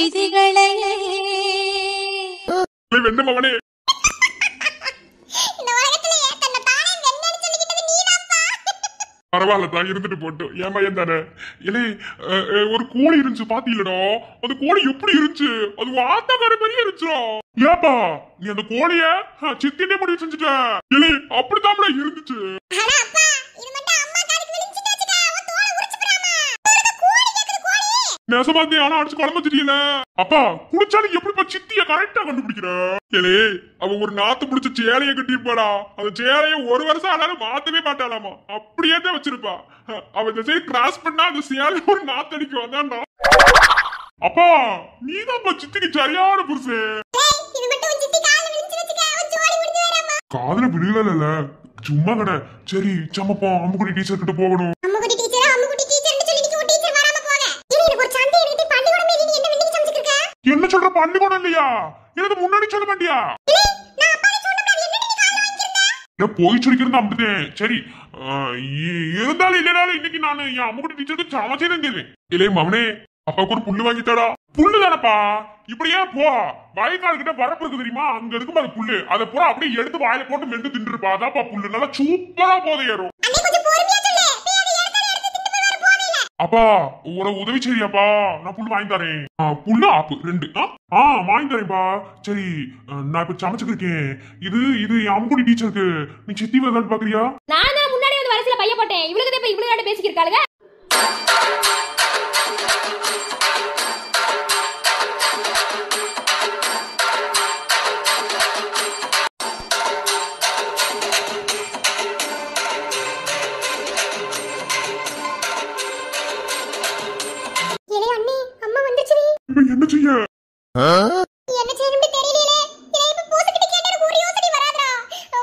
விதிகளையே வெண்ண மவனே பரவாயில்லதான் இருந்துட்டு போட்டோம். என் பையன் தானே. இல்லை ஒரு கோழி இருந்துச்சு பாத்தீங்களடா, அந்த கோழி எப்படி இருந்துச்சு? அது ஆத்தாக்கார பெரிய இருந்துச்சா? ஏப்பா நீ அந்த கோழிய சித்தினே முடிவு செஞ்சுட்ட? இல்லை அப்படித்தாம்ல இருந்துச்சு. நெசமாத்தி ஆனா அடிச்சு குழம்பு தெரியல. அப்பா குடிச்சாலும் எப்படிப்பா சித்திய கரெக்டா கண்டுபிடிக்கிற? ஏலே அவ ஒரு நாத்து பிடிச்ச சேலைய கட்டிருப்பாடா. அந்த சேலைய ஒரு வருஷம் ஆனாலும் மாத்தவே மாட்டாளாமா, அப்படியே தான் வச்சிருப்பா. அவ இந்த சைடு கிராஸ் பண்ணா அந்த சேலை ஒரு நாத்தடிக்கு வந்தாண்டா. அப்பா நீதான்ப்பா சித்திக்கு சரியான புருஷன். காதுல விழுகல சும்மா கடை. சரி சமப்பா அம்முக்குடி டீச்சர் கிட்ட போகணும். என்ன சொல்ற? பள்ளிக்கூடம் இல்லையா? எனக்கு முன்னாடி சொல்ல மாட்டியா? போய் சொல்லிக்கிறது அம்புட்டேன். சரி இருந்தாலும் இல்லனாலும் இன்னைக்கு நான் என் அம்முக்குடி டீச்சருக்கு சமைச்சேன்னு கேள்வேன். இல்லையே மவனே அப்பாவுக்கு ஒரு புல்லு வாங்கித்தாடா. புல்லு தானப்பா, இப்படியே போ வயக்கால் கிட்ட வரப்பு இருக்கு தெரியுமா, அங்க இருக்கும் அது புல்லு. அதை பூரா அப்படியே எடுத்து வாயில போட்டு மென்று தின்றுப்பா. அதான்ப்பா புல்லு நல்லா சூப்பரா போதை ஏறும். அப்பா ஒரு உதவி செய்யாப்பா, நான் புல்லு வாங்கி தரேன். புல்லு ஆப்பு 2 வாங்கி தரேன்ப்பா. சரி நான் இப்ப சமைச்சுக்கிருக்கேன். இது என் அம்முக்குடி டீச்சருக்கு. நீ சித்தி வரலான்னு பாக்குறியா? நான் தான் முன்னாடி வந்து வரிசையில பைய போட்டேன். இவளுக்கு இப்ப இவ்வளவு பேசிக்கிருக்காளுங்க. என்ன செய்ய என்ன செய்யணும்னு தெரியலையே. இப்ப பூசக்கிட்ட கேட்டா ஒரு யோசனை வராதடா.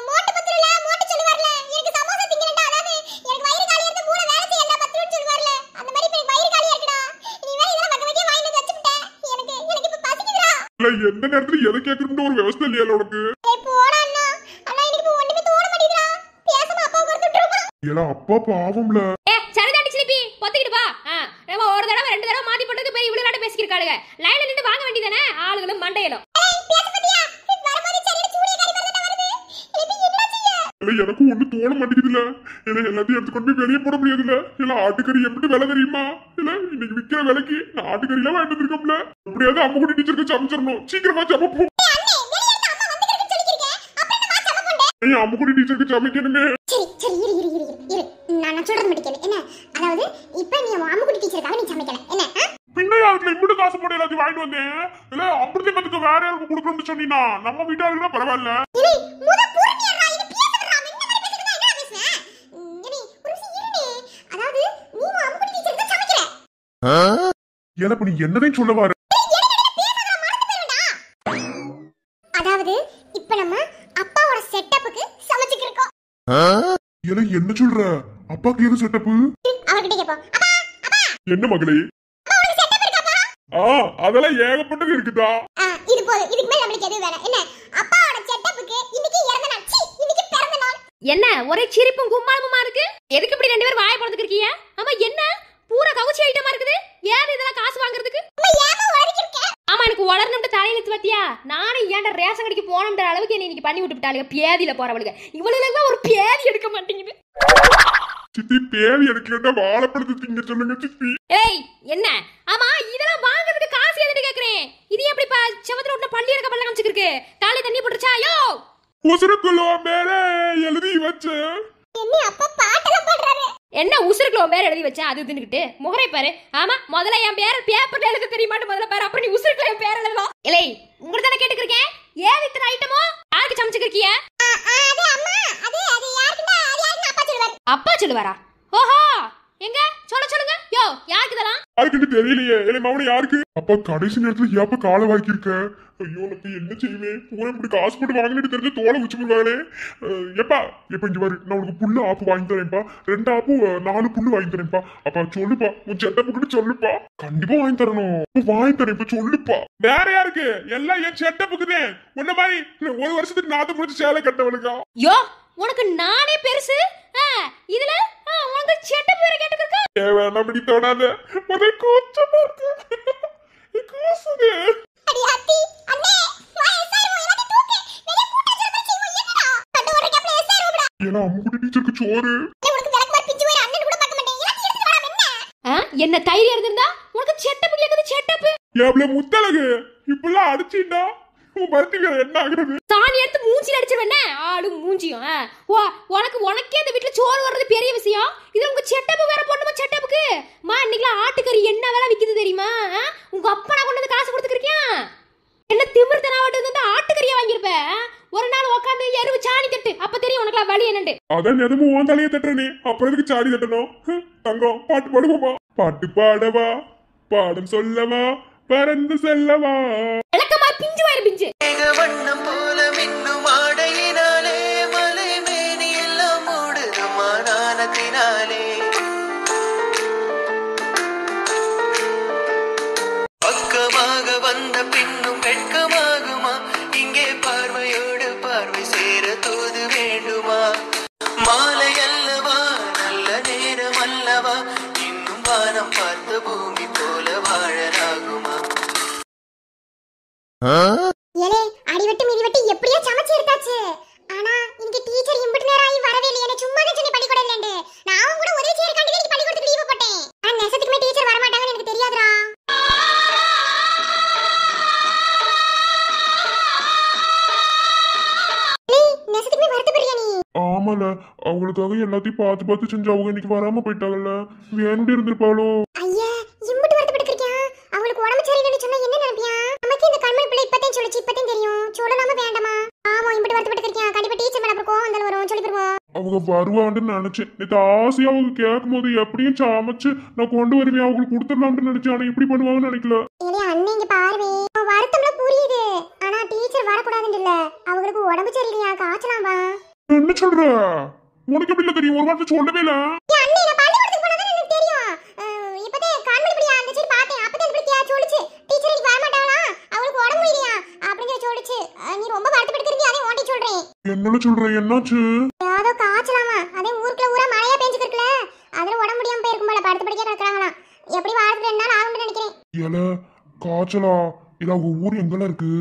மோட்ட பத்திரல மோட்ட சொல்லுவார்ல, எனக்கு சமோசா திங்கறடா. அதாவது எனக்கு வயிறு காலியா இருந்து மூளை வேலை செய்ய எல்லா பத்திரம்னு சொல்லுவார்ல, அந்த மாதிரி இப்ப வயிறு காலியா இருக்குடா. நீ வேற இதெல்லாம் வகை வகையா வாயில வச்சுக்கிட்ட. எனக்கு இப்ப பசிக்குதுடா. இல்ல எந்த நேரத்துல எதை கேக்குறதுன்னு ஒரு விவசாய இல்லையா உனக்கு? ஏய் போடா அண்ணா. அண்ணா எனக்கு இப்ப ஒண்ணுமே தோண மாட்டேங்குதுடா. பேசாம அப்பா கொடுத்துட்டுறோம். ஏல அப்பா பாவம்ல. சரிதாண்டி சிலிப்பி பொத்திக்கிட்டு வா. நம்ம ஒரு தடவை 2 தடவை மாத்தி போட்டதுக்கு போய் இவ்வளவு நாட்டு பேசிக்கிருக்காளுங்க. லைன்ல நின்னு வாங்க வேண்டியதானே ஆளுகளும் மண்டையலும். எனக்கு ஒண்ணு தோண மாட்டேங்குதுல. எல்லாத்தையும் எடுத்துக்கொண்டு போய் வெளியே போட முடியாதுல்ல. இல்ல ஆட்டுக்கறி எப்படி விலை தெரியுமா? இல்ல இன்னைக்கு விக்கிற விலைக்கு நான் ஆட்டுக்கறி எல்லாம் வாங்கிட்டு இருக்கோம்ல. எப்படியாவது அம்முக்குடி டீச்சருக்கு சமைச்சிடணும். சீக்கிரமா சமைப்போம். அம்முக்குடி டீச்சருக்கு சமைக்கணுமே. சரி இரு நான் சொல்றது மட்டும் கேளு. என்ன அதாவது இப்ப நீ அம்முக்குடி டீச்சருக்காக நீ சமைக்கல என்ன? பின்ன யாருக்கு இம்புட்டு காசு போட்டு எல்லாத்தையும் வாங்கிட்டு வந்தேன். இல்ல அம்புடி பத்துக்கு வேற யாருக்கு கொடுக்கணும்னு சொன்னீனா நம்ம வீட்டாளுக்கு தான் பரவாயில்ல. எனக்கு நீ என்னதையும் சொல்ல வர? அதாவது இப்ப நம்ம அப்பாவோட செட்டப்புக்கு சமைச்சிட்டு இருக்கோம். என்ன சொல்ற? அப்பாக்கு எது செட்டப்? அவர்கிட்ட கேப்போம். அப்பா அப்பா என்ன மகளே? அப்பாவோட செட்டப் இருக்காப்பா? அதெல்லாம் ஏகப்பட்டது இருக்குதா. இது போதும், இதுக்கு மேல நமக்கு எதுவும் வேணாம். என்ன அப்பாவோட செட்டப்புக்கு இன்னைக்கு இறந்த நாள். இன்னைக்கு பிறந்த நாள். என்ன ஒரே சிரிப்பும் கும்மாளமுமா இருக்கு? எதுக்கு இப்படி 2 பேரும் வாயை போடுறதுக்கு இருக்கீங்க? ஆமா என்ன பூரா கவுச்சி ஐட்டமா இருக்குது? ஏன் இதெல்லாம் காசு வாங்குறதுக்கு? ஆமா எனக்கு வளரணும்னு தலையில வத்தியா. நானே ஏன்டா ரேஷன் கடைக்கு போனோம்ன்ற அளவுக்கு என்ன இன்னைக்கு பண்ணி விட்டு விட்டாளுங்க. பேதியில போறவளுங்க இவளுக்கு ஒரு பேதி எடுக்க மாட்டேங்குது. சித்தி பேதி எடுக்கலன்னா வாழைப்பழத்தை திங்க சொல்லுங்க சித்தி. ஏய் என்ன? ஆமா இதெல்லாம் வாங்குறதுக்கு காசு எதுன்னு கேக்குறேன். இது எப்படிப்பா செவத்துல ஒட்ட பள்ளி இருக்க பல்ல காமிச்சிருக்கு? காலை தண்ணி போட்டுச்சா? யோ உசுருக்குள்ள மேல எழுதி வச்ச என்ன அப்பா பாட்டெல்லாம் பாடுறாரு. என்ன உசுருக்குள்ள பேர் எழுதி வச்சேன் அது தின்னுக்கிட்டு முகரை பாரு. ஆமா முதல்ல என் பேர் பேப்பர்ல எழுத தெரியுமான்னு முதல்ல பாரு. அப்புறம் நீ உசுருக்குள்ள என் பேர் எழுதலாம். இல்லை உங்களுக்கு தானே கேட்டுக்கிருக்கேன். ஏன் இத்தனை ஐட்டமோ யாருக்கு சமைச்சுக்கிருக்கிய? அது அம்மா அது யாருக்குடா? அது யாருன்னு அப்பா சொல்லுவாரு. அப்பா சொல்லுவாரா? ஓஹோ எங்க சொல்லுங்க. யோ யாருக்கு இதெல்லாம்? யாருக்குன்னு தெரியலையே. இல்லை மவனே யாருக்கு? அப்பா கடைசி நேரத்துல ஏப்ப காலை வாங்கியிருக்க. ஐயோ எனக்கு என்ன செய்வேன்? பூரா இப்படி காசு போட்டு வாங்கிட்டு தெரிஞ்ச தோலை வச்சு போடுவாங்களே. எப்பா இங்க பாரு, நான் உனக்கு புல்லு ஆப்பு வாங்கி தரேன்ப்பா. 2 ஆப்பு 4 புல்லு வாங்கி தரேன்ப்பா. அப்பா சொல்லுப்பா, உன் செட்டப்புக்கு சொல்லுப்பா. கண்டிப்பா வாங்கி தரணும். வாங்கி தரேன் இப்ப சொல்லுப்பா. வேற யாருக்கு? எல்லாம் என் செட்டப்புக்குதே. உன்ன மாதிரி 1 வருஷத்துக்கு நாத்து முடிச்சு சேலை கட்டவனுக்கா? யோ உனக்கு நானே பெருசு. இதுல உனக்கு செட்டப் வேற கேட்டுக்கிருக்கா? வேணாம் இப்படி தோணாத. ஒரே கூச்சமா இருக்கு. கூசுது. அடி அத்தி அண்ணே வா எஸ்ஆர் எல்லாத்தையும் தூக்கு வெளிய கூட்ட சொல்ற செய்வோம் என்னடா கட்ட ஒரு கேப்ல எஸ்ஆர் ஓடா ஏன்னா அம்முக்குட்டி டீச்சருக்கு சோறு. உனக்கு விளக்கு மாதிரி பிஞ்சு வர அண்ணன் கூட பார்க்க மாட்டேன் எல்லாத்தையும் எடுத்து வரலாம் என்ன என்ன தைரியம் இருந்திருந்தா உனக்கு செட்டப் கேக்குது செட்டப். எவ்வளவு முத்தழகு இப்பெல்லாம் அடிச்சிட்டா உன் பருத்திக்கு என்ன ஆகுறது? சாணி எடுத்து மூஞ்சில அடிச்சிருவேனே ஆளு மூஞ்சியும். உனக்கே இந்த வீட்டுல சோறு வர்றது பெரிய விஷயம். இது உங்க செட்டப் வேற போடணுமா செட்டப்புக்கு? மா இன்னைக்குலாம் ஆட்டுக்கறி என்ன வேலை விக்குது தெரியுமா? உங்க அப்பா நான் கொண்டு வந்து காசு கொடுத்துருக்கேன். என்ன திமிர்த்தனாவட்டு வந்து ஆட்டுக்கறியை வாங்கியிருப்ப. ஒரு நாள் உட்காந்து எருவு சாணி தட்டு அப்ப தெரியும் உனக்குலாம் வழி என்னண்டு. அதான் எதுவும் உன் தலையை தட்டுறனே அப்புறம் எதுக்கு சாடி தட்டணும்? தங்கம் பாட்டு பாடுவோமா? பாட்டு பாடவா பாடம் சொல்லவா பறந்து செல்லவா? விளக்கமா பிஞ்சு வயிறு பிஞ்சு வண்ணம் போல மின்னும் ஆடையினாலே மலை மேனி எல்லாம் மூடுது மானானத்தினாலே பக்கமாக வந்த பின்னும் வெட்கமாகுமா? இங்கே பார்வையோடு பார்வை சேர தூது வேண்டுமா? மாலை அல்லவா நல்ல நேரம் அல்லவா? இன்னும் வானம் பார்த்த பூமி போல வாழலாகுமா? ஏலே அடிவெட்டு மிதிவெட்டு எப்படியோ சமைச்சு எடுத்தாச்சு. ஆனா இன்னைக்கு டீச்சர் இம்புட்டு நேரம் ஆகி வரவே இல்லை. என்ன சும்மா தான் சொன்னி பள்ளிக்கூடம் இல்லைன்னு. நான் கூட ஒரே சேர் காண்டி தான் பள்ளிக்கூடத்துக்கு லீவ் போட்டேன். ஆனா நெசத்துக்குமே டீச்சர் வர மாட்டாங்கன்னு எனக்கு தெரியாதுடா. நெசத்துக்குமே வருத்தப்படுறியா நீ? ஆமால அவங்களுக்காக எல்லாத்தையும் பார்த்து பார்த்து செஞ்சு அவங்க இன்னைக்கு வராம போயிட்டாங்கல்ல. வேணும்னு இருந்திருப்பாளோ? ஐயா இம்புட்டு வருத்தப்பட்டுருக்கியா? அவங்களுக்கு உடம்பு சரியில்லைன்னு சொன்னா என்ன நினைப்பியா? நமக்கு இந்த கண்மணி பிள்ளை இப்பதான் சொல்லிச்சு இப்பதான் தெரியும். சொல்லலாமா வேண்டாமா? ஆமா இம்புட்டு வருத்தப்பட்டுருக்கியா? கண்டிப்பா டீச்சர் மேல அப்புறம் கோவம் வந்தாலும் வரும் சொல்லி தருவோம். அவங்க வருவான்னு நினைச்சேன். நேற்று ஆசையா அவங்க கேட்கும் போது எப்படியும் சமைச்சு நான் கொண்டு வருவேன் அவங்களுக்கு கொடுத்துடலாம்னு நினைச்சேன். ஆனா இப்படி பண்ணுவாங்கன்னு நினைக்கல. ஏலே அண்ணன் இங்க பாருவே வருத்தம்ல புரியுது. ஆனா டீச்சர் வரக்கூடாதுன்னு இல்ல. அவங்களுக்கு உடம்பு சரியில்லையா காய்ச்சலாம் வா. என்ன சொல்ற? உனக்கு எப்படி இல்ல தெரியும்? ஒரு வார்த்தை சொல்லவே இல்ல. அண்ணே நான் பள்ளிக்கூடத்துக்கு போனது எனக்கு தெரியும். இப்பதே கண்மணி பிள்ளை அந்த சரி பார்த்தேன். அப்பதான் இந்த பிள்ளை சொல்லுச்சு டீச்சர் இன்னைக்கு வர மாட்டாங்களா அவங்களுக்கு உடம்பு இல்லையா அப்படின்னு சொல்லுச்சு. நீ ரொம்ப வருத்தப்பட்டுருக்கீங்க அதே ஓட்டி சொல்றேன். என்னன்னு சொல்ற? என்னாச்சு? ஏதோ காய்ச்சலாமா. அதே ஊருக்குள்ள ஊரா மழையா பெஞ்சுக்கிருக்கல. அதுல உடம்பு முடியாம போயிருக்கும் போல படுத்து படிக்க கிடக்குறாங்களாம். எப்படி வாரத்துக்கு 2 நாள் ஆகும்னு நினைக்கிறேன். ஏல காய்ச்சலா? இல்ல அவங்க ஊர் எங்கெல்லாம் இருக்கு?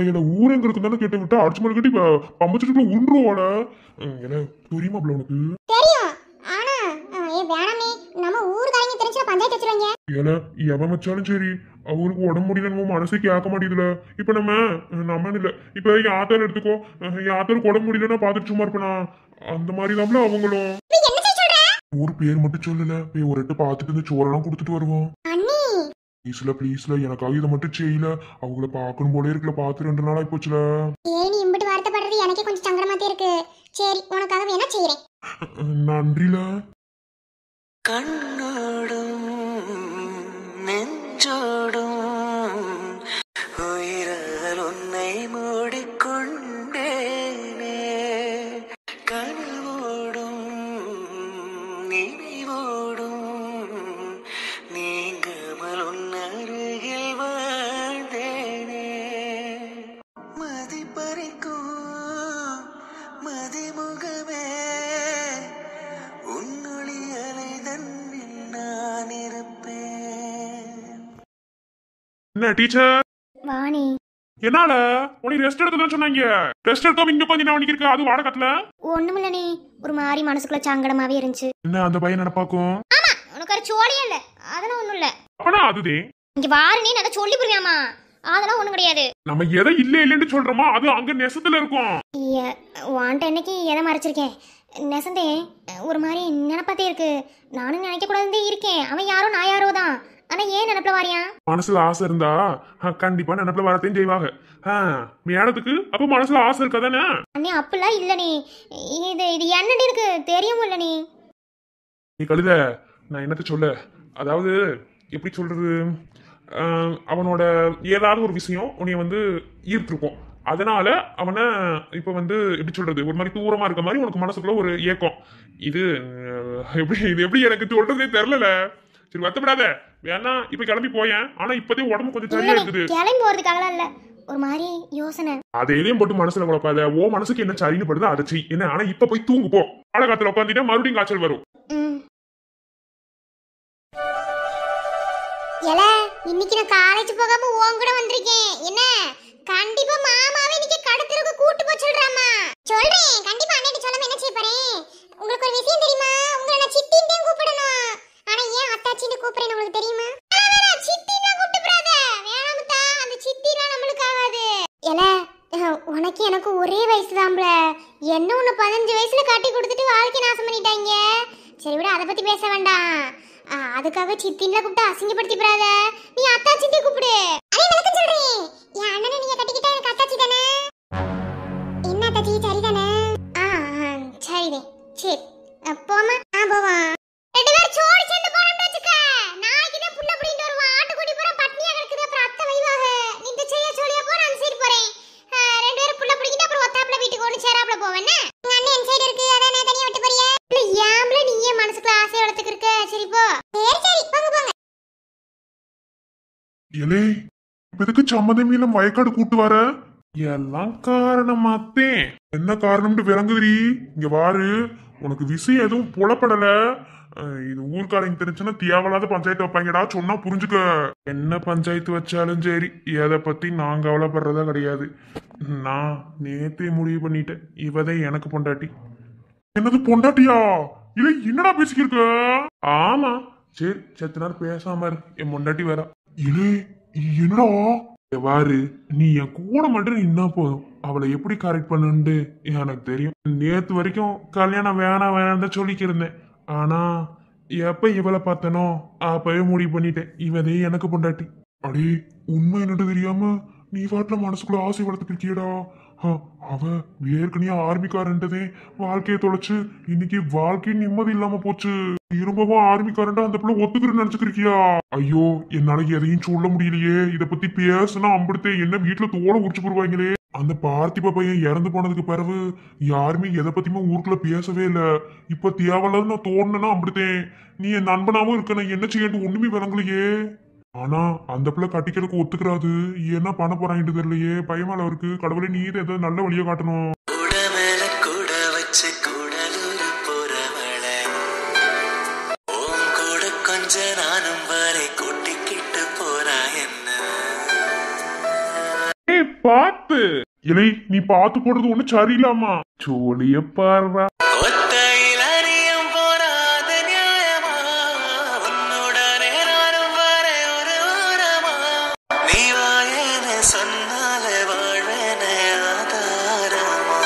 இல்ல ஊர் எங்க இருக்குன்னு கேட்டு விட்டா அடிச்சு மலை கட்டி பம்பச்சுட்டுக்குள்ள உருண்டுவோட. என்ன தெரியுமா உனக்கு? தெரியும். ஆனா வேணாமே நம்ம ஊர்காரங்க தெரிஞ்சா பஞ்சாயத்து வச்சிருவாங்க. ஏல எவன் வச்சாலும் சரி அவங்களுக்கு உடம்பு முடியல மனசே கேட்க மாட்டேதுல. இப்ப நம்ம இல்ல இப்ப யாத்தாரு எடுத்துக்கோ. யாத்தாருக்கு உடம்பு முடியலன்னா பாத்துட்டு சும்மா இருப்பேனா? அந்த மாதிரி தான் அவங்களும். ஊர் பேர் மட்டும் சொல்லல. போய் ஒரு எட்டு பாத்துட்டு இந்த சோறெல்லாம் கொடுத்துட்டு வருவோம். ப்ளீஸ்ல எனக்காக இதை மட்டும் செய்யல. அவங்கள பாக்கணும் போல இருக்குல்ல. பாத்து 2 நாள் ஆகி போச்சுல. ஏன் நீ இம்புட்டு வருத்தப்படுறது எனக்கே கொஞ்சம் சங்கடமாத்தே இருக்கு. சரி உனக்காக வேணா செய்யறேன். நன்றில. கண்ணோடும் நெஞ்சோடும் உயிரால் உன்னை மூடிக்கொண்டேனே கனவோடும் நினைவோடும் நீங்காமல் உன்னருகில் வாழ்ந்தேனே மதிப்பறிக்கும் மதிமுகமே உன்னொளி அலைதன்னில் நான் இருப்பேன். என்ன டீச்சர்? வாணி என்னால உனக்கு ரெஸ்ட் எடுக்கதான் சொன்னாங்க. ரெஸ்ட் எடுக்காம இங்க உட்காந்து என்ன இருக்கு? அது வாடகத்துல ஒண்ணுமில்ல நீ ஒரு மாதிரி மனசுக்குள்ள சங்கடமாவே இருந்துச்சு. என்ன அந்த பையன் நடப்பாக்கும்? ஆமா உனக்கு ஒரு சோழியே இல்ல. அதெல்லாம் ஒண்ணும் இல்ல. அப்பனா அதுதே இங்க வாரு நீ நான் சொல்லி புரியாமா? அதெல்லாம் ஒண்ணும் கிடையாது. நம்ம எதை இல்லன்னு சொல்றோமா அது அங்க நெசத்துல இருக்கும். வாண்ட இன்னைக்கு எதை மறைச்சிருக்கேன் நெசந்தே ஒரு மாதிரி நினைப்பாத்தே இருக்கு. நானும் நினைக்க கூடாதுன்னு இருக்கேன். அவன் யாரோ நான் யாரோ தான். ஆனா ஏன் நினைப்புல வாரியா? மனசுல ஆசை இருந்தா கண்டிப்பா நினைப்புல வரத்தையும் செய்வாங்க. மேடத்துக்கு அப்ப மனசுல ஆசை இருக்காதானே? அண்ணே அப்படிலாம் இல்ல நீ. இது என்னடி இருக்கு தெரியும் இல்ல நீ. நீ கழுத நான் என்னத்த சொல்ல. அதாவது எப்படி சொல்றது? அவனோட ஏதாவது ஒரு விஷயம் உன்னைய ஈர்த்திருக்கும். அதனால அவனை இப்ப எப்படி சொல்றது ஒரு மாதிரி தூரமா இருக்க மாதிரி உனக்கு மனசுக்குள்ள ஒரு ஏக்கம். இது எப்படி எனக்கு சொல்றதே தெரியல. சரி வருத்தப்படாத. வேணா இப்ப கிளம்பி போயேன். ஆனா இப்பதே உடம்பு கொஞ்சம் சரியா இருக்குது. கிளம்பி போறதுக்காக இல்ல ஒரு மாதிரி யோசனை. அதையும் போட்டு மனசுல குழப்பாத. ஓ மனசுக்கு என்ன சரின்னு படுது அதை செய். என்ன ஆனா இப்ப போய் தூங்கு போ. காலகாலத்துல உட்காந்துட்டா மறுபடியும் காய்ச்சல் வரும். இன்னைக்கு நான் காலேஜ் போகாம உன் கூட வந்திருக்கேன். என்ன கண்டிப்பா மாமாவே இன்னைக்கு கடத்தருக்கு கூட்டி போய் சொல்றாமா. சொல்றேன் கண்டிப்பா அண்ணன் சொல்லாம என்ன செய்ய போறேன். உங்களுக்கு ஒரு விஷயம் தெரியுமா? உங்களை நான் சித்தின்னு தான் கூப்பிடணும். ஆனா ஏன் அத்தாச்சின்னு கூப்பிடுறேன்னு உங்களுக்கு தெரியுமா? சித்தினா கூப்பிடாத. வேணாம்தா, அந்த சித்திலாம் நம்மளுக்கு ஆகாது. ஏல உனக்கு எனக்கு ஒரே வயசு தான்ல. என்ன உன்னை 15 வயசுல கட்டி கொடுத்துட்டு வாழ்க்கை நாசம் பண்ணிட்டாங்க. சரி விட, அதை பத்தி பேச வேண்டாம். அதுக்காக சித்தின்ல கூப்பிட்டு அசிங்கப்படுத்தி போறாத. நீ அத்தா சித்தி கூப்பிடு. அதே வழக்கம் சொல்றேன். என் அண்ணனை நீங்க கட்டிக்கிட்டா எனக்கு அத்தாச்சி தானே. என்ன அத்தாச்சி சரிதானே? சரிதே. சரி போமா. போவோம். ரெண்டு பேரும் சோடி சேர்ந்து போறோம்னு வச்சுக்க. நாளைக்கு தான் புள்ள புடிங்கிட்டு வருவான். ஆட்டுக்குடி பூரா பட்னியா கிடக்குது. அப்புறம் அத்தை வைவாக. நீ இந்த செய்ய சொல்லியா போ, நான் சைடு போறேன். ரெண்டு பேரும் புள்ள புடிங்கிட்டு அப்புறம் ஒத்தாப்புல வீட்டுக்கு ஒன்று சேராப்புல போவேன்னு. உங்க அண்ணன் என் சைடு இருக்கு, அதான் நான் தனியா விட்டு போறியா? இல்ல ஏம்ல நீயே மனசுக்குள்ள ஆசை வளர்த்துக்கு இருக்க. சரி போ. சரி போங்க போங்க. இலே எதுக்கு சம்மதமியில வயக்காடு கூட்டு வர? எல்லாம் காரணமாத்தே. என்ன காரணம்னு விளங்குதுரி. இங்க வாரு, உனக்கு விஷயம் எதுவும் புலப்படல. இது ஊர்க்காரங்க தெரிஞ்சுன்னா தேவையில்லாத பஞ்சாயத்து வைப்பாங்கடா. சொன்னா புரிஞ்சுக்க. என்ன பஞ்சாயத்து வச்சாலும் சரி, எதை பத்தி நான் கவலைப்படுறதா கிடையாது. நான் நேத்தே முடிவு பண்ணிட்டேன், இவதான் எனக்கு பொண்டாட்டி. என்னது பொண்டாட்டியா? இல்ல என்னடா பேசிக்கிருக்க? ஆமா. சரி செத்த நேரம் பேசாம இரு, என் பொண்டாட்டி வேற. இல்லே என்னடா? வாரு, நீ என் கூட மட்டும் நின்னா போதும். அவளை எப்படி கரெக்ட் பண்ணுன்னு எனக்கு தெரியும். நேத்து வரைக்கும் கல்யாணம் வேணாம் வேணாம் தான் சொல்லிக்கிருந்தேன். ஆனா எப்ப இவளை பார்த்தனோ அப்பவே முடிவு பண்ணிட்டேன், இவதே எனக்கு பொண்டாட்டி. அடே உண்மை என்னட்டு தெரியாம நீ வாட்டில மனசுக்குள்ள ஆசை வளர்த்துக்கிறியடா. அவ ஏற்கனவே ஆர்மிக்காரன்ட்டதே வாழ்க்கையை தொலைச்சு இன்னைக்கு வாழ்க்கை நிம்மதி இல்லாம போச்சு. திரும்பவும் ஆர்மிக்காரன்டா அந்த பிள்ளை ஒத்துக்கிறேன்னு நினைச்சுக்கிறியா? ஐயோ என்னால எதையும் சொல்ல முடியலையே. இத பத்தி பேசுனா அம்பிடுத்தே என்ன வீட்டுல தோலை உரிச்சு போடுவாங்களே. அந்த பார்த்திப பையன் இறந்து போனதுக்கு பிறகு யாருமே எதை பத்தியுமே ஊருக்குள்ள பேசவே இல்ல. இப்ப தேவையில்லாத நான் தோணுன்னா அம்பிடுத்தேன். நீ என் நண்பனாவும் இருக்க, நான் என்ன செய்யணும் ஒண்ணுமே விளங்கலையே. ஆனா அந்த பிள்ளை கட்டிக்கிறதுக்கு ஒத்துக்கிறாது. என்ன பண்ண போறாங்க தெரியலையே. பயமால இருக்கு. கடவுளே நீ ஏதாவது நல்ல வழியா காட்டணும். கூட மேல கூட வச்சு கூடலூர் போறவளே, உன் கூட கொஞ்ச நானும் வரை கூட்டிக்கிட்டு போறா என்ன. பார்த்து இலை, நீ பார்த்து போடுறது ஒண்ணு சரியில்லாமா. சோழிய பாருடா. ஒத்தையில் அறியும் போராத நியாயமா, உன்னுடனே நானும் வர ஒரு ஓரமா. நீ வாயன சொன்னால வாழ்வேன ஆதாரமா,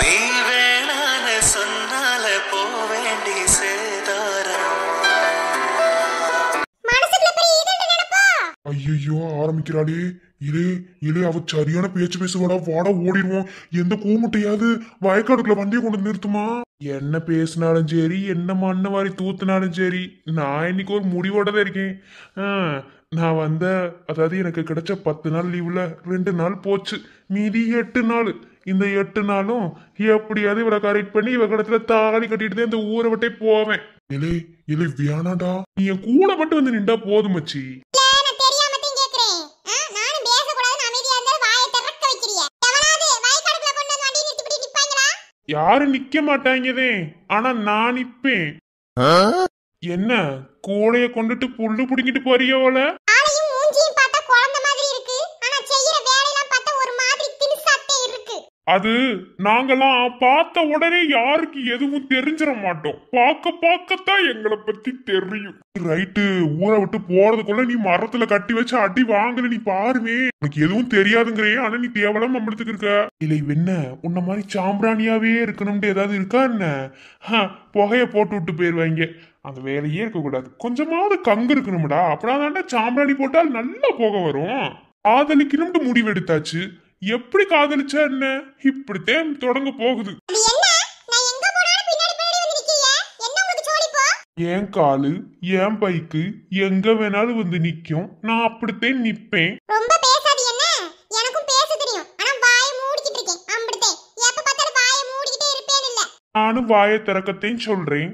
நீ வேணான சொன்னால போவேண்டி சேதாரமா. ஐயோ ஆரம்பிக்கிறாளே. இலே இலே, அவ சரியான பேச்சு பேசுவாடா. வாடா ஓடிடுவோம். எந்த கூமுட்டையாவது வயக்காடுக்குள்ள வண்டியை கொண்டு நிறுத்துமா? என்ன பேசினாலும் சரி, என்ன மண்ணை வாரி தூத்தினாலும் சரி, நான் இன்னைக்கு ஒரு முடிவோட தான் இருக்கேன். நான் அதாவது எனக்கு கிடைச்ச 10 நாள் லீவ்ல 2 நாள் போச்சு. மீதி 8 நாள். இந்த 8 நாளும் எப்படியாவது இவளை கரெக்ட் பண்ணி இவ கடத்துல தாலி கட்டிட்டு தான் இந்த ஊரை விட்டே போவேன். இலே இலே வேணாடா, நீ என் கூட மட்டும் வந்து நின்றா போதும் மச்சி. யாரும் நிக்க மாட்டாங்கதே, ஆனா நான் நிப்பேன். என்ன கூடைய கொண்டுட்டு புல்லு புடிங்கிட்டு போறியோல? அது நாங்கெல்லாம் பார்த்த உடனே யாருக்கு எதுவும் தெரிஞ்சிட மாட்டோம். பார்க்கத்தான் எங்களை பத்தி தெரியும். ரைட்டு, ஊரை விட்டு போறதுக்குள்ள நீ மரத்துல கட்டி வச்சு அடி வாங்கல. நீ பாருமே, உனக்கு எதுவும் தெரியாதுங்கிறே. ஆனா நீ தேவலாம் நம்மளுக்கு இருக்க. இல்லை என்ன உன்ன மாதிரி சாம்பிராணியாவே இருக்கணும்னு ஏதாவது இருக்கா என்ன? புகைய போட்டு விட்டு போயிருவாங்க. அந்த வேலையே இருக்க கூடாது. கொஞ்சமாவது கங்கு இருக்கணும்டா. அப்படின்னா சாம்பிராணி போட்டால் நல்லா புகை வரும். காதலிக்கணும்னு முடிவெடுத்தாச்சு. எப்படி காதலிச்சா என்ன? இப்படித்தான் தொடங்க போகுது. என் காலு என் பைக்கு எங்க வேணாலும் வந்து நிக்கும். நான் அப்படித்தான் நிப்பேன். நானும் வாயை திறக்கத்தையும் சொல்றேன்.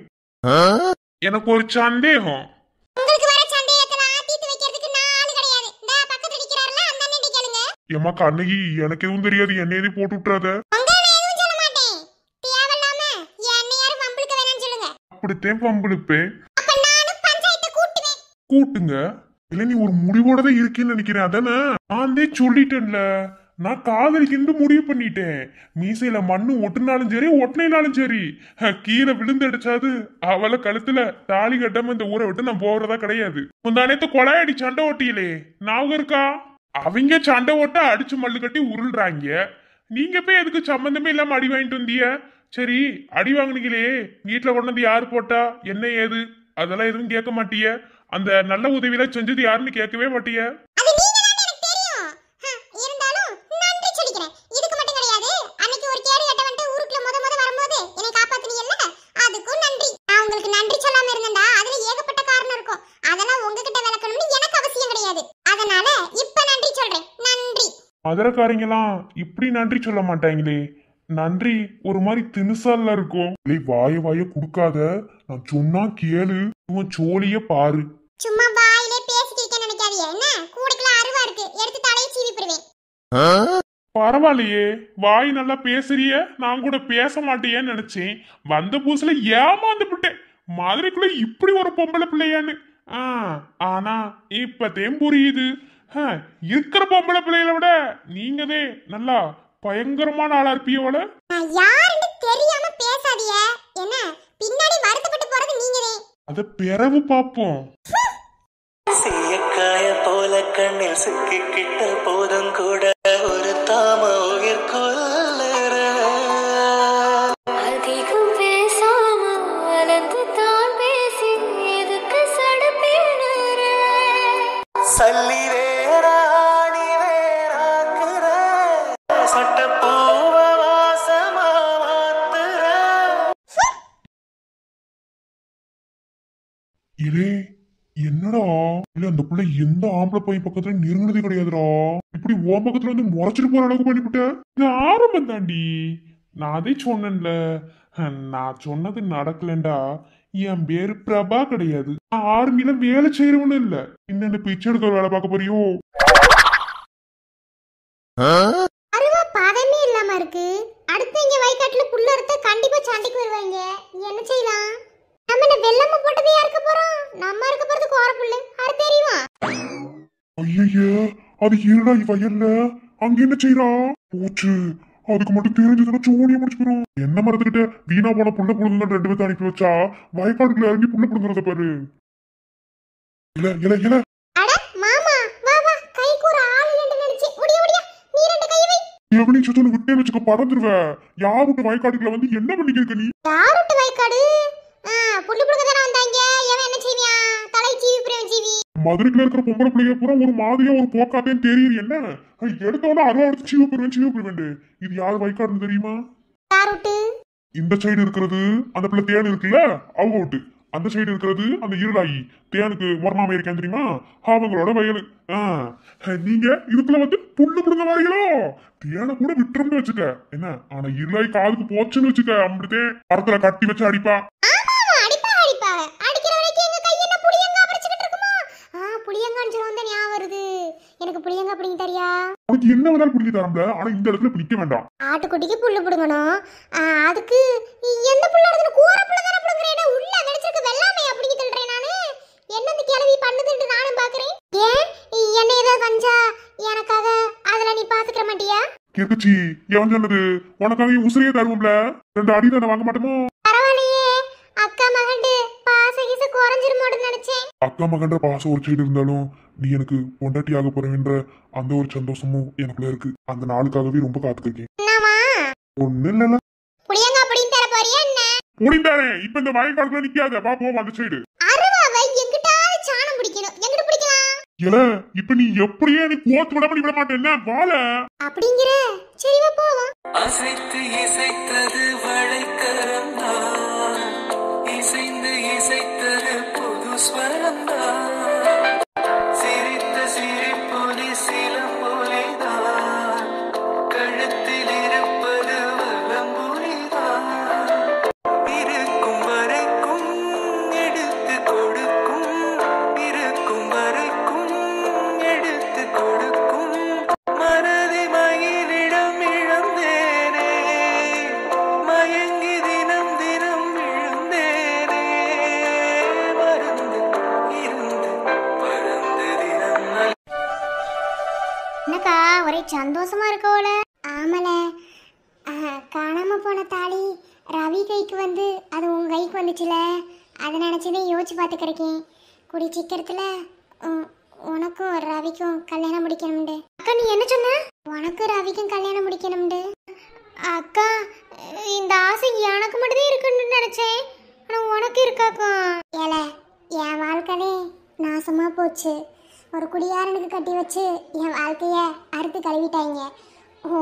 எனக்கு ஒரு சந்தேகம். ஏமா கண்ணகி, எனக்கு எதுவும் தெரியாது. என்ன எதையும் போட்டு விட்டுறாத. அப்படித்தான் பம்புழுப்பேன். கூட்டுங்க. இல்ல நீ ஒரு முடிவோட தான் இருக்கேன்னு நினைக்கிறேன். அதானே நான் சொல்லிட்டேன்ல, நான் காதலிக்கிட்டு முடிவு பண்ணிட்டேன். மீசையில மண்ணு ஒட்டுனாலும் சரி ஒட்டினாலும் சரி, கீழே விழுந்து அடிச்சாது அவளை கழுத்துல தாலி கட்டாம இந்த ஊரை விட்டு நான் போறதா கிடையாது. முந்தானத்து கொலையடி சண்டை ஓட்டியிலே ஞாபகம் இருக்கா? அவங்க சண்டை ஓட்ட அடிச்சு மல்லு கட்டி உருள்றாங்க. நீங்க போய் எதுக்கு சம்பந்தமே இல்லாம அடி வாங்கிட்டு வந்திய? சரி, அடி வாங்குனீங்களே, வீட்டுல கொண்டு வந்து யாரு போட்டா என்ன ஏது அதெல்லாம் எதுவும் கேட்க மாட்டிய? அந்த நல்ல உதவியெல்லாம் செஞ்சது யாருன்னு கேட்கவே மாட்டிய? அது நீங்க தான் எனக்கு தெரியும். இருந்தாலும் நன்றி சொல்லிக்கிறேன். இதுக்கு மட்டும் கிடையாது. அன்னைக்கு ஒரு கேடு கட்ட வந்து ஊருக்குள்ள முத வரும்போது என்னை காப்பாத்துனீங்கல்ல, அதுக்கும் நன்றி. நான் உங்களுக்கு நன்றி சொல்லாம இருந்தேன்டா, அதுல ஏகப்பட்ட காரணம் இருக்கும். அதெல்லாம் உங்ககிட்ட விளக்கணும்னு எனக்கு அவசியம் கிடையாது. அதனால இப்ப நன்றி சொல்றேன். நன்றி. மதுரக்காரங்களாம் இப்படி நன்றி சொல்ல மாட்டாங்களே. நன்றி ஒரு மாதிரி திணுசால இருக்கும். வாய குடுக்காத, நான் சொன்னா கேளு, உன் சோழிய பாரு. சும்மா வாயிலே பேசிட்டு நினைக்காதீங்க. என்ன கூடைக்குள்ள அருவா இருக்கு, எடுத்து தலையை சீவி போடுவேன். பரவாயில்லையே, வாய் நல்லா பேசுறிய. நான் கூட பேச மாட்டேன்னு நினைச்சேன். வந்த புதுசுல ஏமாந்து விட்டேன். மதுரைக்குள்ள இப்படி ஒரு பொம்பளை பிள்ளையான்னு. ஆனா இப்பதேன் புரியுது. இருக்கிற பொம்பளை பிள்ளைகளை விட நீங்கதே நல்லா பயங்கரமான ஆளா இருப்பியோல. நான் யாருன்னு தெரியாம பேசாதீங்க. என்ன பின்னாடி வருத்தப்பட்டு போறது நீங்கதே. அத பிறவு பாப்போம். சீயக்காய போல கண்ணில் சிக்கிக்கிட்ட போதும் கூட ஒரு தாம உயிர் கொல்லுற. அதிகம் பேசாம வளர்ந்து தான் பேசி எதுக்கு சடப்பேனுற. சல்லி வேறாணி வேறாக்குற, சட்ட பூவ வாசமா மாத்துற. இலே என்னடா இல்ல, அந்த பிள்ளை எந்த ஆம்பளை பையன் பக்கத்துல நெருங்கினதே கிடையாதுடா. இப்படி ஓ பக்கத்துல வந்து முறைச்சிட்டு போற அளவுக்கு பண்ணிவிட்ட. இது ஆரம்பம் தாண்டி. நான் அதே சொன்னேன்ல, நான் சொன்னது நடக்கலண்டா. என் பேரு பிரபா கிடையாது. நான் ஆர்மியில வேலை செய்யறவனு இல்ல. இன்னும் பிச்சை எடுக்கிற வேலை பார்க்க போறியோ? அருவா பதமே இல்லாம இருக்கு. அடுத்து இங்க வயக்காட்டுல புள்ள இருக்க கண்டிப்பா சண்டைக்கு வருவாங்க. என்ன செய்யலாம்? நம்ம என்ன வெள்ளமா போட்டதே இருக்க போறோம். நம்ம இருக்க போறது கோர புள்ள. அது தெரியுமா? ஐய, அது இருடா வயல்ல. அங்க என்ன செய்யறான்? போச்சு, அதுக்கு மட்டும் தெரிஞ்சதுன்னா சோனிய முடிச்சுக்கிறோம். என்ன மறந்துகிட்ட வீணா போன புள்ள புழுங்க 2 பேர்த்த அனுப்பி வச்சா வயக்காட்டுக்குள்ள இறங்கி புள்ள புழுங்குறத பாரு. இல்ல இல்ல இல்ல. அட மாமா, வா வா, கைக்கு ஒரு ஆள் இல்லன்னு நினைச்சேன். ஓடியா ஓடியா, நீ 2 கை வை. எவனி சுத்தன விட்டே வச்சுக்க பறந்துருவ. யாருட்டு வயக்காட்டுக்குள்ள வந்து என்ன பண்ணிக்க நீ? யாருட்டு வயக்காடு? புள்ளு புடுங்க தான வந்தாங்க. எவன் என்ன செய்வியா? தலை ஜீவி புரியும் ஜீவி. மதுரைக்குள்ள இருக்கிற பொம்பளை பிள்ளைய பூரா ஒரு மாதிரியா ஒரு போக்காத்தேன்னு தெரியுது. என்ன எடுத்தவன அருவா எடுத்து சீவ போயிருவேன். இது யார் வயக்காடுன்னு தெரியுமா? யாருட்டு? இந்த சைடு இருக்கிறது அந்த பிள்ளை தேன் இருக்குல்ல, அவங்க விட்டு. அந்த சைடு இருக்கிறது அந்த இருளாயி தேனுக்கு மரணாம இருக்கேன் தெரியுமா, அவங்களோட வயலு. நீங்க இதுக்குள்ள வந்து புல்லு புடுங்க வாரீங்களோ? தேனை கூட விட்டுரும்னு வச்சுக்க. என்ன ஆனா இருளாயி காதுக்கு போச்சுன்னு வச்சுக்க, அப்படித்தேன் மரத்துல கட்டி வச்சு அடிப்பா. அடிப்பா அடிப்பா. அடிக்கிற வரைக்கும் எங்க கை என்ன புளியங்கா பிடிச்சிட்டு இருக்குமா? புளியங்கான்னு சொல்ல வந்தா ஞாபகம் வருது. எனக்கு புளியங்கா பிடிங்க தெரியா? உனக்கு என்ன வேணாலும் பிடிக்க தரம்ல, ஆனா இந்த இடத்துல பிடிக்க வேண்டாம். ஆட்டுக்குட்டிக்கு புல்லு புடுங்கணும். அதுக்கு எந்த புல்ல எடுத்து கூற புல்ல தான புடுங்கறேனே. உள்ள வெடிச்சிருக்கு வெள்ளாமை அப்படிங்க சொல்றேன் நானு. என்ன இந்த கிளவி பண்ணுதுன்னு நானும் பாக்குறேன். ஏன் என்ன ஏதாவது கஞ்சா எனக்காக அதல நீ பாத்துக்கற மாட்டியா? கேக்குச்சி, எவன் சொன்னது? உனக்காக உசிரியே தருவோம்ல, 2 அடி தானே வாங்க மாட்டோமோ? பரவாயில்லையே, அக்கா மகண்டு பாசகிச குறைஞ்சிருமோன்னு நினைச்சேன். அக்கா மகன்ற பாசம் ஒரு சைடு இருந்தாலும் நீ எனக்கு பொண்டாட்டியாக போறேன்ற அந்த ஒரு சந்தோஷமும் எனக்குள்ள இருக்கு. அந்த நாளுக்காகவே ரொம்ப காத்துக்கிருக்கேன். என்னவா? ஒண்ணு இல்ல, புளியங்கா புடிங்க தர போறியா என்ன? புடிந்தானே. இப்ப இந்த வயக்காடுல நிக்காத, வா போவோம் அந்த சைடு. அருவாவை எங்கிட்டாவது சாணம் பிடிக்கணும். எங்கிட்டு பிடிக்கலாம்? இல்ல இப்ப நீ எப்படியே நீ கோத்து விட விட மாட்டேன்னா வாழ அப்படிங்கிற. சரி வா போவோம். அசைத்து இசைத்தது வளைக்கரம்தான், இசைந்து இசைத்தது புது ஸ்வரம்தான், சிரித்த சிரிப்பொலி சிலம்பொலிதான், கழுத்தில் இருப்பது வலம்பொலிதான், இருக்கும் வரைக்கும் எடுத்து கொடுக்கும், இருக்கும் வரைக்கும் எடுத்து கொடுக்கும், மனதை மயிலிடம் இழந்தேனே, மயங்கி தினம் தினம் விழுந்தேனே, மருந்து சந்தோஷமா இருக்கோல. ஆமல, காணாம போன தாலி ரவி கைக்கு வந்து அது உன் கைக்கு வந்துச்சுல, அதை நினைச்சதே யோசிச்சு பார்த்துக்கிறக்கேன். கூடி சீக்கிரத்துல உனக்கும் ரவிக்கும் கல்யாணம் முடிக்கணும்ண்டு. அக்கா நீ என்ன சொன்ன? உனக்கும் ரவிக்கும் கல்யாணம் முடிக்கணும்ண்டு. அக்கா இந்த ஆசை எனக்கு மட்டும்தான் இருக்குன்னு நினைச்சேன், ஆனா உனக்கு இருக்காக்கும். ஏல என் வாழ்க்கையே நாசமா போச்சு. ஒரு குடியாரனுக்கு கட்டி வச்சு என் வாழ்க்கைய அறுத்து கழுவிட்டாங்க.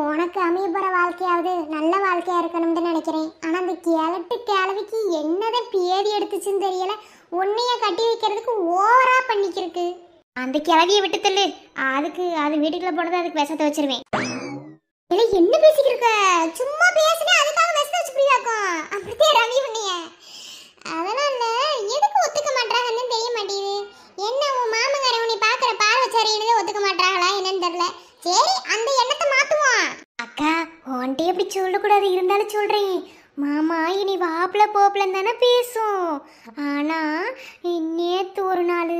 உனக்கு அமைய போற வாழ்க்கையாவது நல்ல வாழ்க்கையா இருக்கணும்னு நினைக்கிறேன். ஆனா அந்த கிழவிக்கு என்னதான் பேதி எடுத்துச்சுன்னு தெரியல, உன்னைய கட்டி வைக்கிறதுக்கு ஓவரா பண்ணிக்கிருக்கு. அந்த கிழவியை விட்டு தள்ளு, அதுக்கு அது வீட்டுக்குள்ள போனது அதுக்கு விஷத்தை வச்சிருவேன். இல்ல என்ன பேசிக்கிருக்க? சும்மா பேசுனேன், அதுக்காக விஷத்தை வச்சு புரியாக்கும். அப்படியே ரவி உன்னைய அதனால எதுக்கு ஒத்துக்க மாட்டாங்கன்னு தெரிய மாட்டேங்குது. என்ன உன் மாமங்காரன் உன்னை பாக்குற பார்வச்சாரின்னு ஒத்துக்க மாட்டாங்களா என்னன்னு தெரியல. சரி அந்த எண்ணத்தை மாத்துவோம். அக்கா உன்ட்டே எப்படி சொல்லக்கூடாது, இருந்தாலும் சொல்றேன். மாமா இனி வாப்பில போப்பிலன்னு தானே பேசும். ஆனா நேத்து ஒரு நாள்,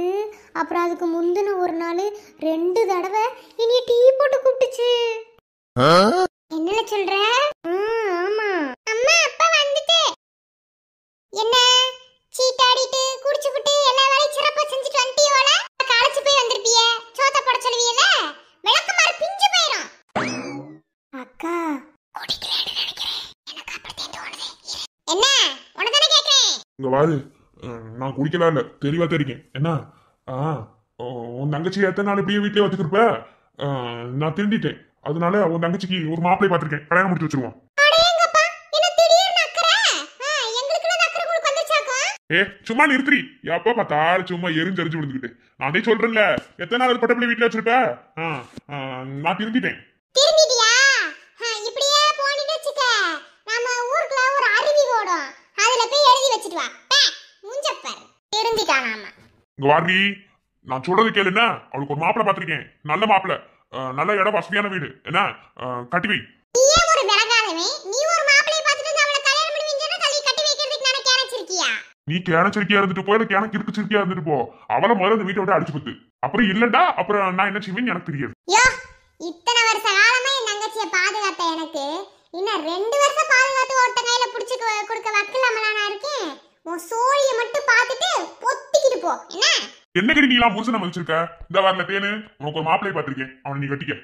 அப்புறம் அதுக்கு முந்தின ஒரு நாள் 2 தடவை இனி டீ போட்டு கூப்பிட்டுச்சு. என்ன சொல்ற? ஆமா அம்மா அப்பா வந்துட்டு என்ன சீட்டாடிட்டு குடிச்சுக்கிட்டு எல்லா வேலையும் சிறப்பா செஞ்சுட்டு வந்துட்டியோல. காலேஜ் போய் வந்திருப்பிய, சோத்த போட சொல்லுவீல, விளக்கமாறு பிஞ்சு போயிடும். அக்கா குடிக்கலன்னு நினைக்கிறேன், எனக்கு அப்படியே தோணுது. என்ன உனதானே கேக்குறேன். இங்க வாரு, நான் குடிக்கலாம் இல்ல, தெளிவா தெரியும். என்ன உன் தங்கச்சி எத்தனை நாள் இப்படியே வீட்லயே வச்சுக்கிருப்ப? நான் திருந்திட்டேன், அதனால உன் தங்கச்சிக்கு ஒரு மாப்பிள்ளை பார்த்திருக்கேன், கல்யாணம் முடிச்சு வச்சிருவோம். ஏ சும்மா நிறுத்தி, எப்ப பார்த்தாலும் சும்மா எரிஞ்சரிஞ்சு விழுந்துக்கிட்டு. நான் அதே சொல்றேன்ல, எத்தனை நாள் பட்டப்பிள்ளை வீட்டுல வச்சிருப்ப? நான் திருந்திட்டேன். திருந்திட்டியா? இப்படியே போனின்னு வச்சுக்க, நம்ம ஊருக்குள்ள ஒரு அருவி ஓடும், அதுல போய் எழுதி வச்சிட்டு வா. முஞ்சப்பர் திருந்திட்டானாமா. இங்க வாரி, நான் சொல்றது கேளுன்னா, அவளுக்கு ஒரு மாப்பிள்ளை பார்த்திருக்கேன், நல்ல மாப்பிள்ளை, நல்ல இடம், வசதியான வீடு. என்ன கட்டி வை. நீயே ஒரு விலகாதவன், நீ ஒரு மாப்பிளைய பார்த்துட்டு அவளை கல்யாணம் பண்ணுவீங்கன்னா கட்டி வைக்கிறதுக்கு நான் கேனச்சிருக்கியா? நீ கேனச்சரிக்கையா இருந்துட்டு போ, இல்ல கேனக்கு இருக்கு சிரிக்கையா இருந்துட்டு போ. அவளை முதல்ல இந்த வீட்டை விட்டு அடிச்சு பத்து, அப்புறம் இல்லண்டா அப்புறம் நான் என்ன செய்வேன்னு எனக்கு தெரியாது. யோ இத்தனை வருஷ காலமா என் தங்கச்சியை பாதுகாத்த எனக்கு இன்னும் 2 வருஷம் பாதுகாத்து ஒருத்த கையில புடிச்சு கொடுக்க வக்கலாமலா நான் இருக்கேன். உன் சோழியை மட்டும் பார்த்துட்டு பொத்திக்கிட்டு போ. என்ன கடி நீலாம் புருஷனை மதிச்சிருக்க? இந்த வாரில தேனு, உனக்கு ஒரு மாப்பிள்ளை பார்த்திருக்கேன், அவனை நீ கட்டிக்க.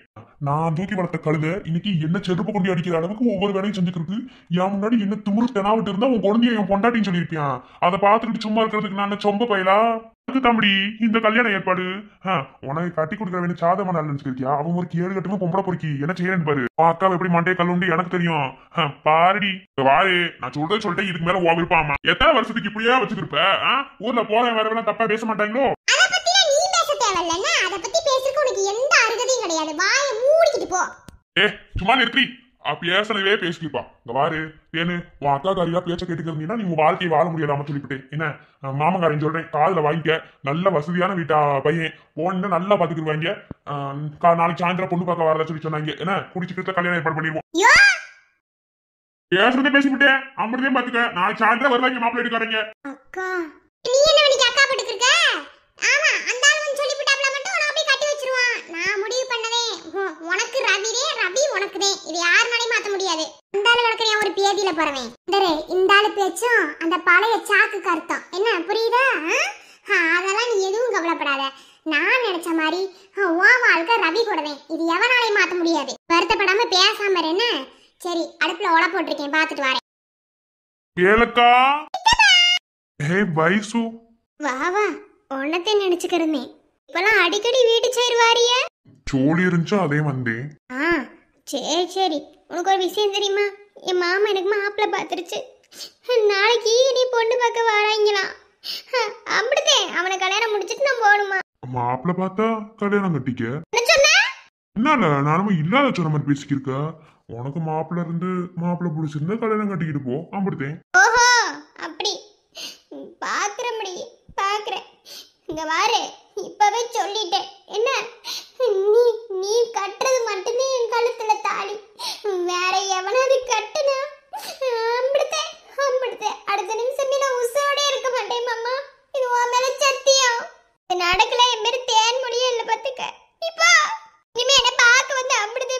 நான் தூக்கி வளர்த்த கழுத இன்னைக்கு என்ன செருப்பு கொண்டு அடிக்கிற அளவுக்கு ஒவ்வொரு வேலையும் செஞ்சுக்கிருக்கு. என் முன்னாடி என்ன திமுரு தெனாவிட்டு இருந்தா உன் குழந்தைய என் பொண்டாட்டின்னு சொல்லியிருப்பியான். அதை பார்த்துக்கிட்டு சும்மா இருக்கிறதுக்கு நான் சொம்ப பயிலா தம்பி இந்த கல்யாண ஏற்பாடு உனக்கு கட்டி கொடுக்குற வேண்டிய சாதமா நல்ல நினைச்சிருக்கியா? அவங்க ஒரு 7 கட்டமும் பொம்பளை பொறுக்கி என்ன செய்யறேன்னு பாரு. அக்காவை எப்படி மண்டையை கல்லுண்டு எனக்கு தெரியும். பாருடி வாரு, நான் சொல்றது சொல்லிட்டேன், இதுக்கு மேல விருப்பாமா. எத்தனை வருஷத்துக்கு இப்படியே வச்சுக்கிருப்ப? ஊர்ல போற வேற வேணா தப்பா பேச மாட்டாங்களோ? ஏ சும்மா நிறுத்தி, பேசனவே பேசிக்கிப்பா. இங்க வாரு தேனு, உன் அக்கா காரியா பேச்ச கேட்டுக்கிறீங்கன்னா நீ உன் வாழ்க்கையை வாழ முடியாதாம சொல்லிவிட்டு. என்ன மாமங்காரன் சொல்றேன், காதுல வாங்கிக்க. நல்ல வசதியான வீட்டா பையன், போன நல்லா பாத்துக்கிடுவாங்க. நாளைக்கு சாயந்தரம் பொண்ணு பார்க்க வரத சொல்லி சொன்னாங்க. என்ன குடிச்சுக்கிட்ட கல்யாணம் ஏற்பாடு பண்ணிடுவோம். பேசுறதே பேசிவிட்டேன், அம்புறதையும் பாத்துக்க. நாளைக்கு சாயந்தரம் வருவாங்க மாப்பிள்ளை எடுக்காரங்க. அக்கா நீ என்ன வனிக்கு அக்கா பட்டுக்கிருக்க? ஆமா அந்த ஆளு வந்து சொல்லி விட்டாப்ல மட்டும் நான் அப்படியே கட்டி வச்சிருவான். நான் முடிவு பண்ணதே உனக்கு ரவிரே, ரவி உனக்குதே, இது யாருனாலையும் மாத்த முடியாது. அந்த ஆளு கிடக்குறேன் ஒரு பேதியில போறவேன். இந்த ஆளு பேச்சும் அந்த பழைய சாக்குக்கு அர்த்தம் என்ன புரியுதா? அதெல்லாம் நீ எதுவும் கவலைப்படாத. நான் நினைச்ச மாதிரி உன் வாழ்க்கை ரவி கூடவே, இது எவனாலையும் மாத்த முடியாது. வருத்தப்படாம பேசாம என்ன. சரி அடுப்புல ஒலை போட்டிருக்கேன், பாத்துட்டு வரேன். கேளக்கா வைசு வா வா, உன்னத்தை நினைச்சுக்கிறேன். இப்பெல்லாம் அடிக்கடி வீட்டு சைடு வாரிய. சோழி இருந்துச்சா அதே வந்தேன். சரி சரி, உனக்கு ஒரு விஷயம் தெரியுமா? என் மாமா எனக்கு மாப்பிள்ளை பார்த்துருச்சு. நாளைக்கு நீ பொண்ணு பார்க்க வராங்களாம். அப்படித்தே அவனை கல்யாணம் முடிச்சிட்டு நான் போகணுமா? மாப்பிள்ளை பார்த்தா கல்யாணம் கட்டிக்க. என்ன சொன்ன? என்னால நானும் இல்லாத சொன்ன மாதிரி பேசிக்கிருக்க. உனக்கு மாப்பிள்ளை இருந்து மாப்பிள்ளை பிடிச்சிருந்தா கல்யாணம் கட்டிக்கிட்டு போ, அப்படித்தேன். ஓஹோ அப்படி பாக்குற முடி பாக்குறேன். இங்க வாரு, இப்பவே சொல்லிட்டேன். என்ன நீ கட்டுறது மட்டுமே என் கழுத்துல தாலி, வேற எவனாவது கட்டுனா அடுத்த நிமிஷம் நான் உசுரோட இருக்க மாட்டேன் மாமா. இது உன் மேல சத்தியம். நடக்கல என் பேரு தேன் மொழியே இல்ல பாத்துக்க. இப்போ இனிமே என்ன பார்க்க வந்து அப்படிதே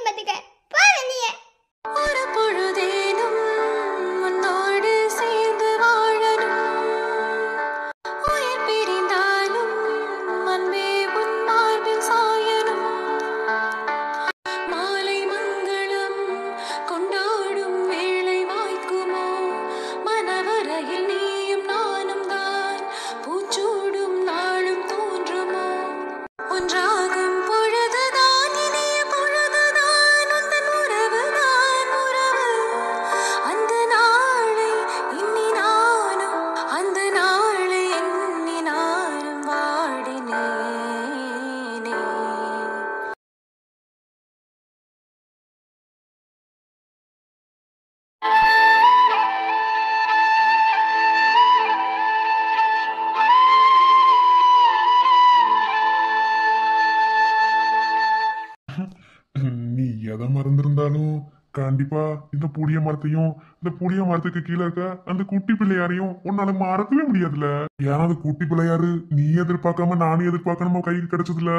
கண்டிப்பா இந்த புளிய மரத்தையும் இந்த புளிய மரத்துக்கு கீழே இருக்க அந்த குட்டி பிள்ளையாரையும் உன்னால மறக்கவே முடியாதுல. ஏன்னா அந்த குட்டி பிள்ளையாரு நீ எதிர்பார்க்காம நானும் எதிர்பார்க்க நம்ம கைக்கு கிடைச்சதுல.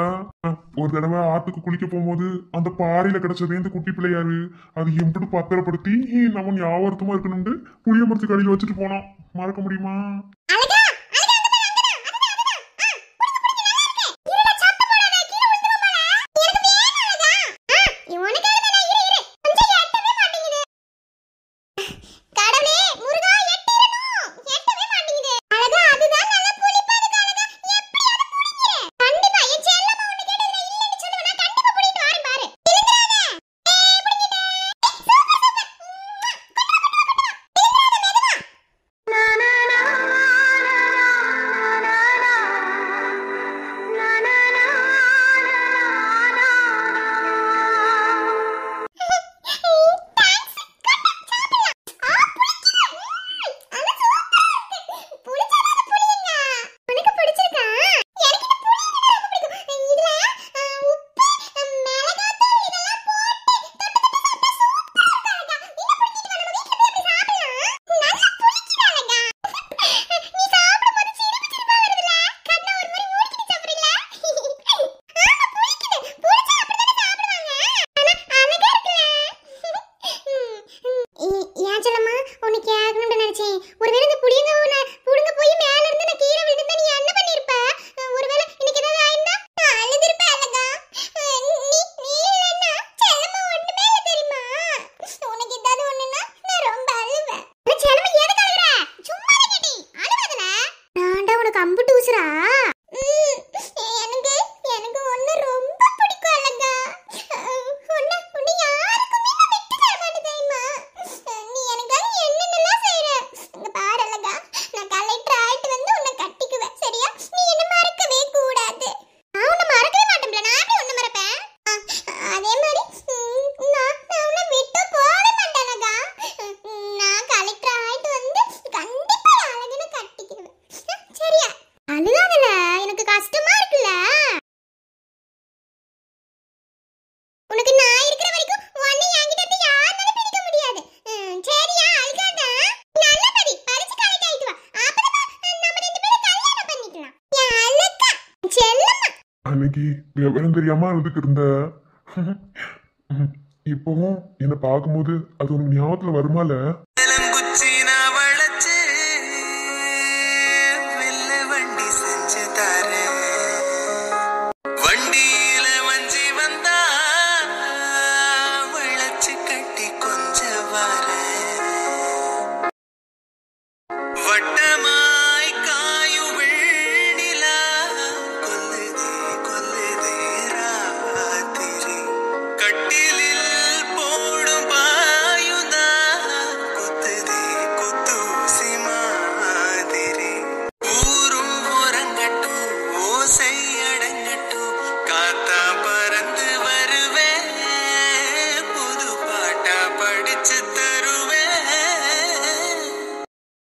ஒரு தடவை ஆத்துக்கு குளிக்க போகும்போது அந்த பாறையில கிடைச்சதே இந்த குட்டி பிள்ளையாரு. அது எப்படி பத்திரப்படுத்தி நம்ம ஞாபகமா இருக்கணும்னு புளிய மரத்துக்கு அடியில் வச்சுட்டு போனோம். மறக்க முடியுமா? அன்னைக்கு விவரம் தெரியாம இருந்துட்டு இருந்த இப்பவும் என்ன பார்க்கும்போது அது உனக்கு ஞாபகத்துல வருமால?